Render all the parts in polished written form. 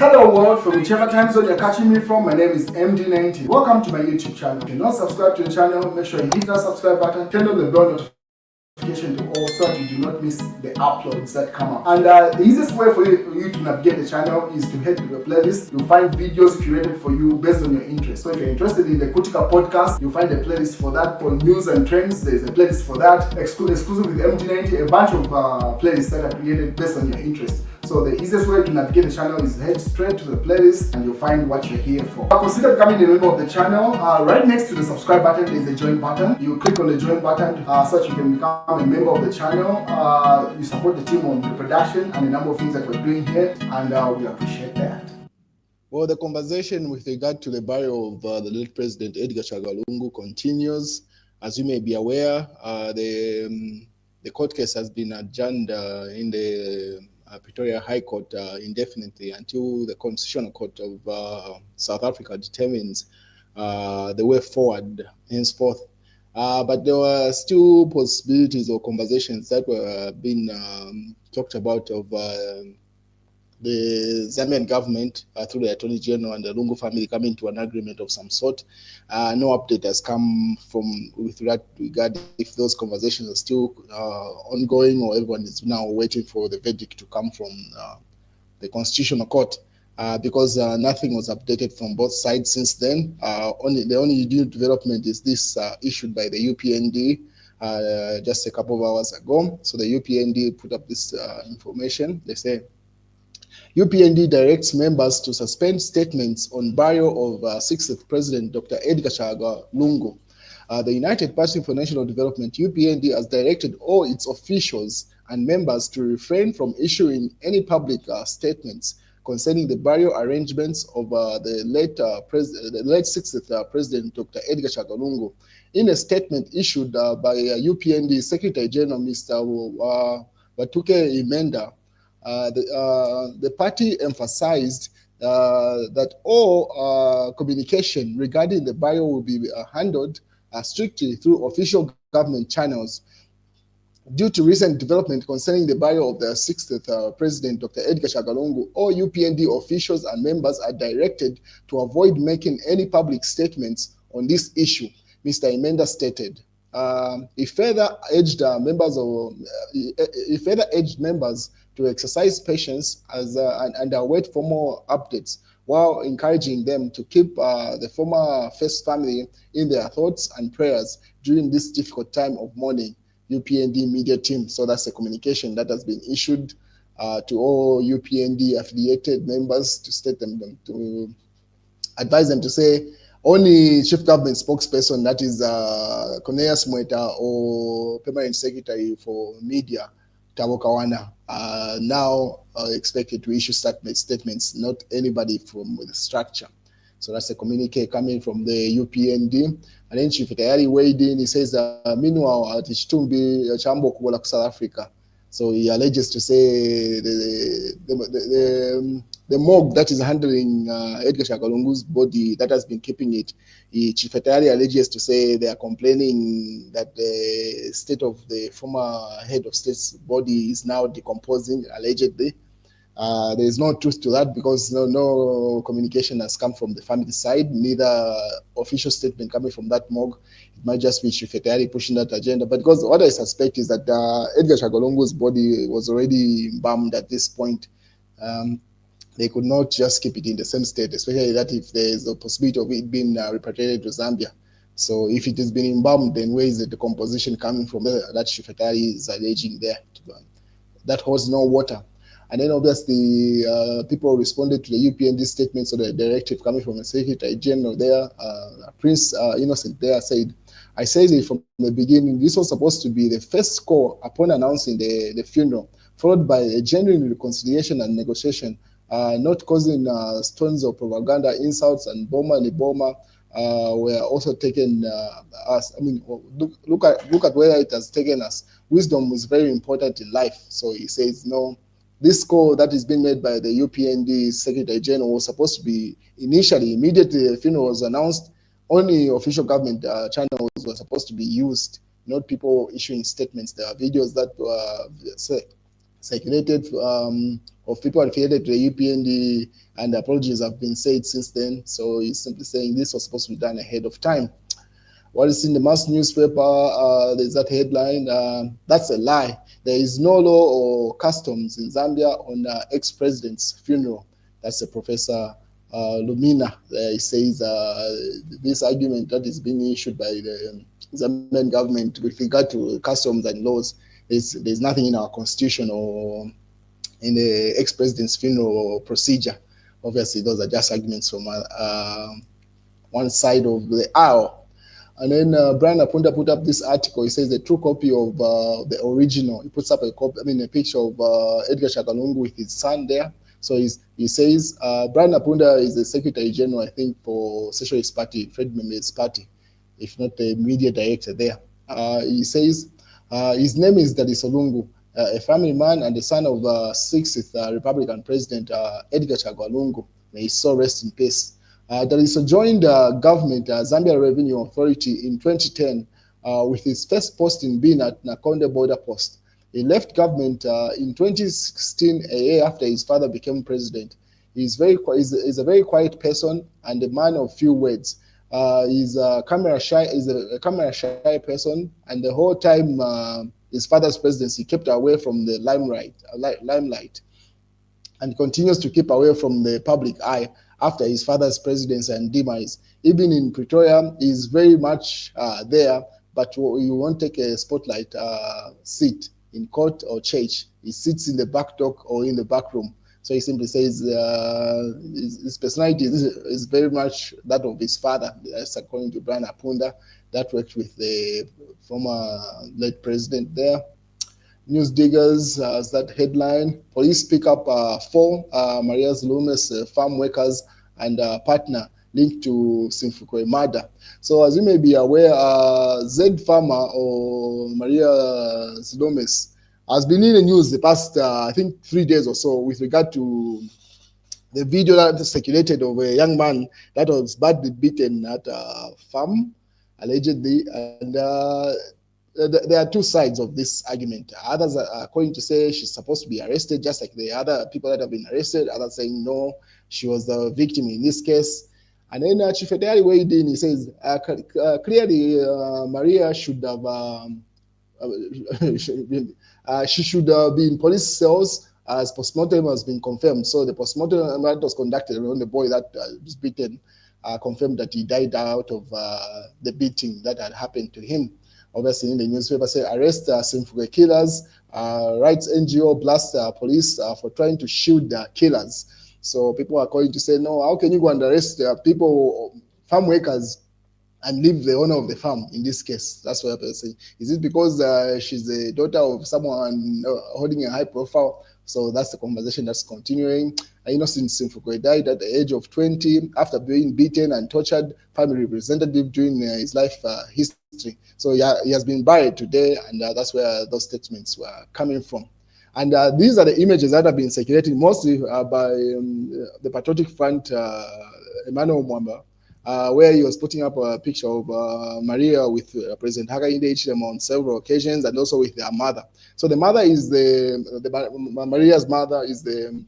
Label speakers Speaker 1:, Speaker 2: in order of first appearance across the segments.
Speaker 1: Hello world, from whichever time zone you're catching me from, my name is MD90. Welcome to my YouTube channel. If you're not subscribed to the channel, make sure you hit that subscribe button, turn on the bell notification to all so that you do not miss the uploads that come up. And the easiest way for you to navigate the channel is to head to the playlist. You'll find videos curated for you based on your interest. So if you're interested in the Kutika podcast, you'll find a playlist for that. For news and trends, there's a playlist for that. Exclusive with MD90, a bunch of playlists that are created based on your interest. So the easiest way to navigate the channel is head straight to the playlist and you'll find what you're here for. Consider becoming a member of the channel. Right next to the subscribe button is the join button. You click on the join button so that you can become a member of the channel. You support the team on the production and a number of things that we're doing here, and we appreciate that.
Speaker 2: Well, the conversation with regard to the burial of the late President Edgar Chagwa Lungu continues. As you may be aware, the court case has been adjourned in the Pretoria High Court indefinitely until the Constitutional Court of South Africa determines the way forward henceforth. But there were still possibilities or conversations that were being talked about of the Zambian government through the Attorney General and the Lungu family coming to an agreement of some sort. No update has come with regard if those conversations are still ongoing or everyone is now waiting for the verdict to come from the Constitutional Court because nothing was updated from both sides since then. The only new development is this issued by the UPND just a couple of hours ago. So the UPND put up this information. They say, UPND directs members to suspend statements on burial of 6th President Dr. Edgar Chagwa Lungu. The United Party for National Development, UPND, has directed all its officials and members to refrain from issuing any public statements concerning the burial arrangements of the late 6th President Dr. Edgar Chagwa Lungu. In a statement issued by UPND Secretary General Mr. Watuke Imenda, the party emphasized that all communication regarding the burial will be handled strictly through official government channels. Due to recent development concerning the burial of the 6th President Dr. Edgar Chagwa Lungu, all UPND officials and members are directed to avoid making any public statements on this issue, Mr. Imenda stated. He further urged members to exercise patience and await for more updates, while encouraging them to keep the former first family in their thoughts and prayers during this difficult time of mourning. UPND media team. So that's a communication that has been issued to all UPND affiliated members to state them, to advise them to say only chief government spokesperson, that is Cornelius Mweta, or permanent secretary for media, Tabo Kawana, now expected to issue statements, not anybody from the structure. So that's a communique coming from the UPND. And then Chief Tayari weighed in, he says, meanwhile, at Chitumbi, Chambo Kubola, South Africa. So he alleges to say the morgue that is handling Edgar Chagwa Lungu's body, that has been keeping it, Chief Tayari alleges to say they are complaining that the state of the former head of state's body is now decomposing, allegedly. There is no truth to that because no communication has come from the family side, neither official statement coming from that morgue. It might just be Chief Tayari pushing that agenda. But because what I suspect is that Edgar Chagwa Lungu's body was already embalmed at this point. They could not just keep it in the same state, especially that if there is a possibility of it being repatriated to Zambia. So if it has been embalmed, then where is the decomposition coming from that Chief Tayari is alleging there? That holds no water. And then obviously people responded to the UPND statements or the directive coming from the Secretary General there. Prince Innocent there said, I said it from the beginning, this was supposed to be the first call upon announcing the funeral, followed by a genuine reconciliation and negotiation, not causing stones of propaganda, insults, and Boma were also taken us. I mean, look at where it has taken us. Wisdom is very important in life. So he says, no, this call that is being made by the UPND Secretary General was supposed to be immediately the funeral was announced, only official government channels were supposed to be used, not people issuing statements. There are videos that were circulated of people affiliated to the UPND, and apologies have been said since then. So he's simply saying this was supposed to be done ahead of time. What is in the mass newspaper, there's that headline, that's a lie. There is no law or customs in Zambia on ex-president's funeral. That's a Professor Lumina. He says this argument that is being issued by the Zambian government with regard to customs and laws, there's nothing in our constitution or in the ex-president's funeral procedure. Obviously, those are just arguments from one side of the aisle. And then Brian Apunda put up this article. He says a true copy of the original. He puts up a picture of Edgar Lungu with his son there. So he says Brian Apunda is the Secretary General, I think, for Socialist Party, Fred Meme's party, if not the media director there. He says his name is Dalisto Lungu, a family man and the son of 6th Republican President Edgar Lungu. May his soul rest in peace. Dalisto joined government, Zambia Revenue Authority, in 2010 with his first posting being at Nakonde border post. He left government in 2016, a year after his father became president. He's a very quiet person and a man of few words. He's a camera shy person, and the whole time his father's presidency kept away from the limelight, and continues to keep away from the public eye after his father's presidency and demise. Even in Pretoria, he's very much there, but you won't take a spotlight seat in court or church. He sits in the back dock or in the back room. So he simply says his personality is very much that of his father. That's according to Brian Apunda, that worked with the former late president there. News diggers as that headline. Police pick up 4 Maria Zulume's farm workers and partner linked to Simfukwe murder. So as you may be aware, Z Farmer or Maria Zulume's has been in the news the past, I think, 3 days or so with regard to the video that circulated of a young man that was badly beaten at a farm, allegedly, and there are 2 sides of this argument. Others are going to say she's supposed to be arrested, just like the other people that have been arrested. Others saying no, she was the victim in this case. And then Chief Edgar weighed in. He says clearly Maria should have she should be in police cells as postmortem has been confirmed. So the postmortem that was conducted on the boy that was beaten confirmed that he died out of the beating that had happened to him. Obviously, in the newspaper, say arrest Simfukwe killers, rights NGO blast police for trying to shield the killers. So people are going to say, no, how can you go and arrest people, farm workers, and leave the owner of the farm in this case? That's what I'm saying. Is it because she's the daughter of someone holding a high profile? So that's the conversation that's continuing. Since Simfukwe died at the age of 20 after being beaten and tortured, family representative during his life history. So he has been buried today, and that's where those statements were coming from. And these are the images that have been circulating mostly by the Patriotic Front, Emmanuel Mwamba, where he was putting up a picture of Maria with President Hakainde Hichilema on several occasions, and also with their mother. So the mother is Maria's mother is the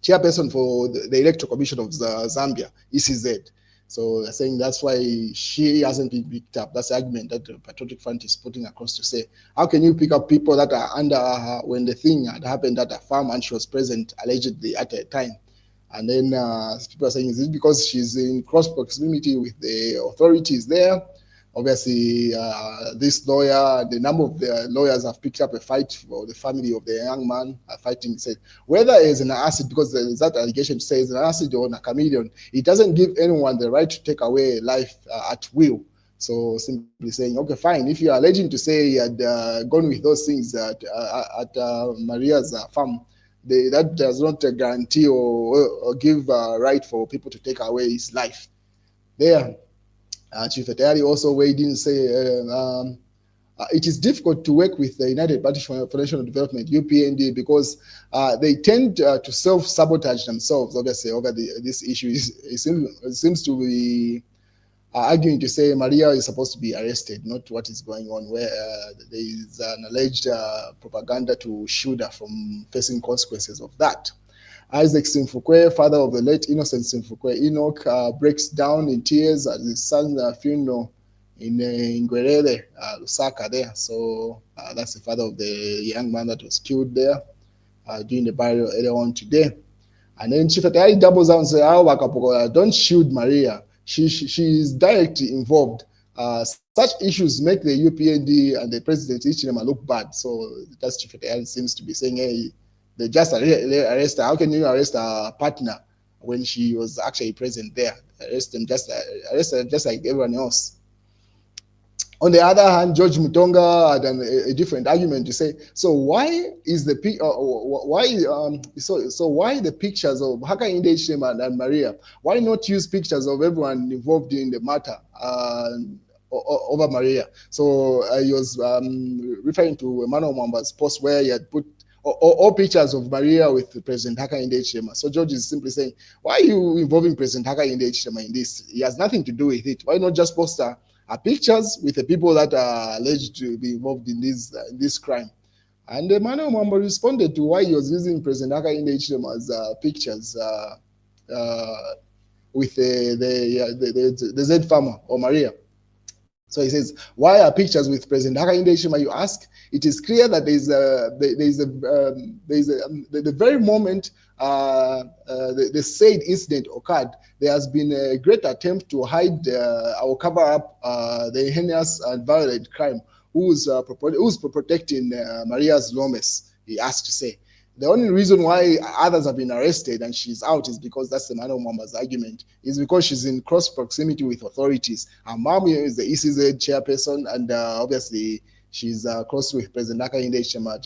Speaker 2: chairperson for the Electoral Commission of Zambia, ECZ. So they're saying that's why she hasn't been picked up. That's the argument that the Patriotic Front is putting across to say, how can you pick up people that are under her when the thing had happened at a farm and she was present allegedly at a time? And then people are saying, is it because she's in close proximity with the authorities there? Obviously, this lawyer, the number of the lawyers have picked up a fight for the family of the young man fighting. Said whether it's an acid, because there is that allegation says an acid or a chameleon, it doesn't give anyone the right to take away life at will. So simply saying, okay, fine. If you're alleging to say he had gone with those things at Maria's farm, that does not guarantee or give right for people to take away his life. There. Chief Etari also weighed in and say it is difficult to work with the United Party for National Development, UPND, because they tend to self-sabotage themselves, obviously, over this issue. It seems to be are arguing to say Maria is supposed to be arrested, not what is going on, where there is an alleged propaganda to shield her from facing consequences of that. Isaac Simfukwe, father of the late innocent Simfukwe Enoch, breaks down in tears at his son's funeral in Ngwerere, Lusaka there. So that's the father of the young man that was killed there during the burial earlier on today. And then Chifatari doubles down and says, don't shield Maria. She is directly involved. Such issues make the UPND and the president each of them look bad. So that's Chifatari seems to be saying, hey, they just arrest her. How can you arrest a partner when she was actually present there? Arrest them just like everyone else. On the other hand, George Mutonga had a different argument to say, so why is the why the pictures of Hakainde Hichilema and Maria? Why not use pictures of everyone involved in the matter over Maria? So he was referring to Emmanuel Mwamba's post where he had put all pictures of Maria with President Hakainde Hichilema. So George is simply saying, why are you involving President Hakainde Hichilema in this? He has nothing to do with it. Why not just post pictures with the people that are alleged to be involved in this crime? And Emmanuel Mwamba responded to why he was using President Hakainde Hichilema's pictures with the Z farmer or Maria. So he says, why are pictures with President Hakainde Hichilema, you ask? It is clear that the very moment the said incident occurred, there has been a great attempt to hide or cover up the heinous and violent crime who's protecting Maria's Lomes, he asked to say. The only reason why others have been arrested and she's out is because that's Emmanuel Mwamba's argument, is because she's in close proximity with authorities. Her mom is the ECZ chairperson, and obviously she's close with President Hakainde Hichilema,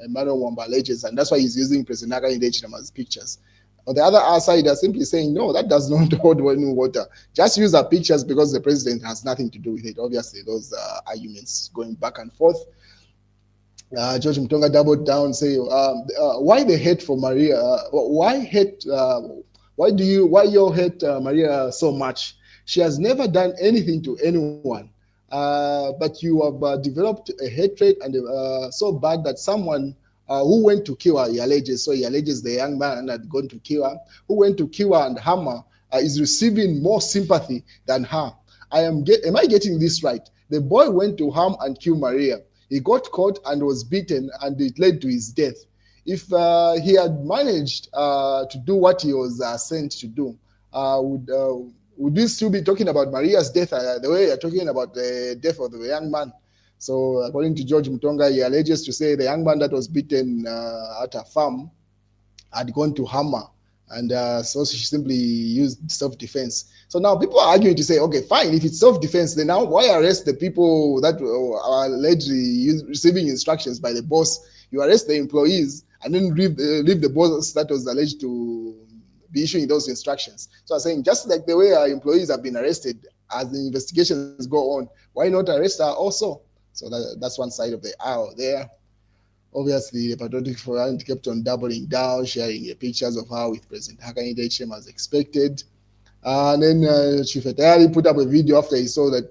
Speaker 2: Emmanuel Mwamba alleges, and that's why he's using President Hakainde Hichilema's pictures. On the other side, they're simply saying, no, that does not hold any water. Just use our pictures because the president has nothing to do with it. Obviously, those arguments going back and forth. George Mutonga doubled down, say, why the hate for Maria? Why you hate Maria so much? She has never done anything to anyone, but you have developed a hatred and so bad that someone who went to kill her, he alleges. So he alleges the young man had gone to kill her, who went to kill her and harm her, is receiving more sympathy than her. Am I getting this right? The boy went to harm and kill Maria. He got caught and was beaten, and it led to his death. If he had managed to do what he was sent to do, would we still be talking about Maria's death the way you're talking about the death of the young man? So according to George Mutonga, he alleges to say the young man that was beaten at a farm had gone to harm her, and so she simply used self-defense. So now people are arguing to say, okay, fine, if it's self-defense, then now why arrest the people that are allegedly receiving instructions by the boss? You arrest the employees and then leave the boss that was alleged to be issuing those instructions. So I'm saying, just like the way our employees have been arrested as the investigations go on, why not arrest her also? So that's one side of the aisle there. Obviously, the Patriotic Front kept on doubling down, sharing pictures of her with President Hakainde Hichilema as expected. And then Chifetayari put up a video after he saw that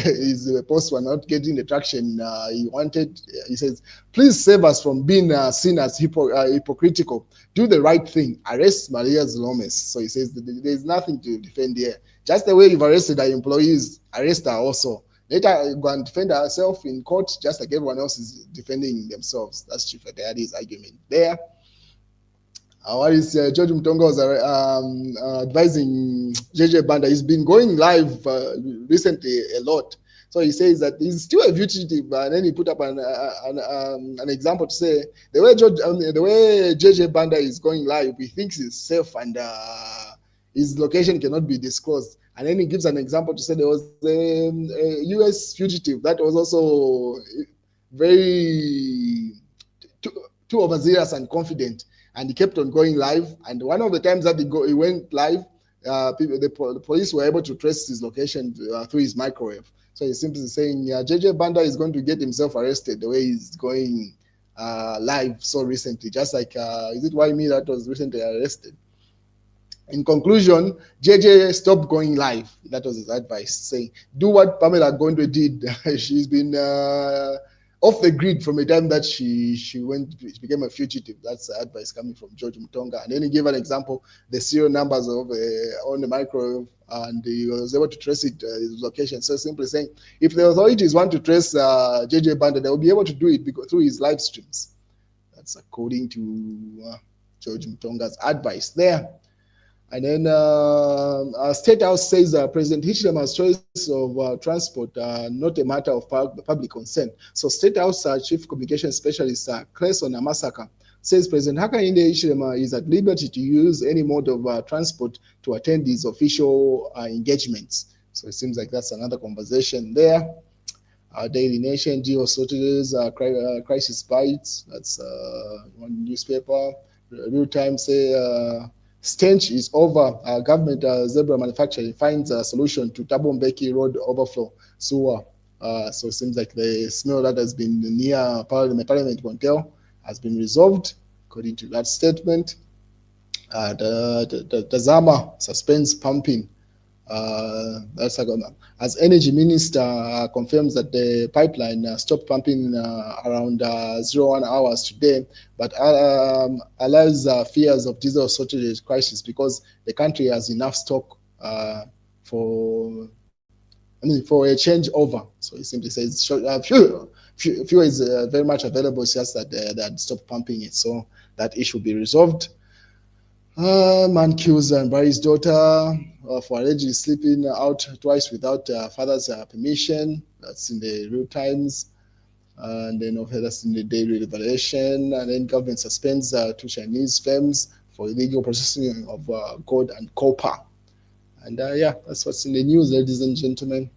Speaker 2: his posts were not getting the traction he wanted. He says, please save us from being seen as hypocritical. Do the right thing. Arrest Maria's Lomes. So he says that there's nothing to defend here. Just the way you've arrested our employees, arrest her also. Let her go and defend herself in court, just like everyone else is defending themselves. That's Chifetayari's argument there. What is George Mutonga was advising JJ Banda. He's been going live recently a lot. So he says that he's still a fugitive, and then he put up an example to say the way JJ Banda is going live, he thinks he's safe and his location cannot be disclosed. And then he gives an example to say there was a US fugitive that was also very too overzealous and confident. And he kept on going live. And one of the times that he went live, the police were able to trace his location through his microwave. So he's simply saying, JJ Banda is going to get himself arrested the way he's going live so recently. Just like, is it why me that was recently arrested? In conclusion, JJ stopped going live. That was his advice, saying, do what Pamela Gondwe did. She's been off the grid from the time that she became a fugitive. That's the advice coming from George Mutonga. And then he gave an example, the serial numbers of on the microwave, and he was able to trace it, his location. So simply saying, if the authorities want to trace JJ Banda, they will be able to do it through his live streams. That's according to George Mutonga's advice there. And then State House says President Hichilema's choice of transport not a matter of public concern. So State House Chief Communication Specialist Clayson Amasaka says President Hakainde Hichilema is at liberty to use any mode of transport to attend his official engagements. So it seems like that's another conversation there. Daily Nation, geo shortages, crisis bites. That's one newspaper. Real Time say Stench is over. Government zebra manufacturing finds a solution to Thabo Mbeki road overflow sewer. So it seems like the smell that has been near Parliament Montel has been resolved, according to that statement. The Zama suspends pumping. That's as Energy Minister confirms that the pipeline stopped pumping around 01 hours today, but allows fears of diesel shortage crisis because the country has enough stock for a changeover. So it simply says fuel is very much available. It's just that they stopped pumping it, so that issue will be resolved. Man kills Barry's daughter for allegedly sleeping out twice without father's permission. That's in the Real Times. And then that's in the Daily Revelation. And then government suspends 2 Chinese firms for illegal processing of gold and copper. And yeah, that's what's in the news, ladies and gentlemen.